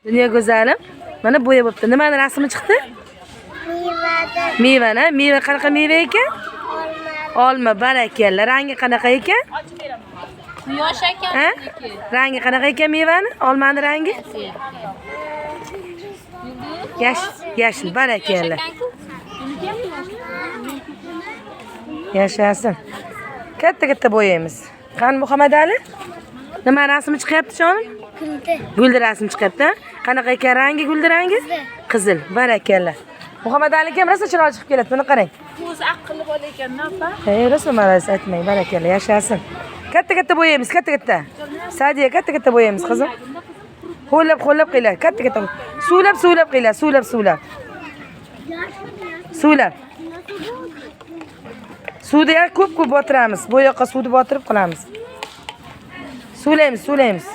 Dunyo go'zalim. Mana bo'ya bo'pti. Nimani rasmi chiqdi? Mevani. Meva qanaqa meva ekan? Olma, barakalla. Rangi qanaqa ekan? Yosh ekan. Rangi qanaqa ekan mevani? Olmani rangi? Yashil, barakalla. Yashasin. Katta bo'yaymiz. Qani Muhammad Ali? Nima rasmi chiqyapti jonim? Guldi rasmi chiqyapti. Qanaqa ekan rangi guldi rangi? Qizil, barakalla. Muhammad Ali ham rosa chiroyli chiqib keladi. Buni qarang. O'zi aqlli bola ekan-da, opa. Rosa maraz aytmang, barakalla, yashasin. Katta bo'yaymiz, katta. Sadiya katta bo'yaymiz, qizim. Qo'llab qiylar, katta. Suvlab qiylar, suvlab. Suvda ko'p botiramiz. Bu yoqqa suvni botirib qilamiz. Suvlaymiz.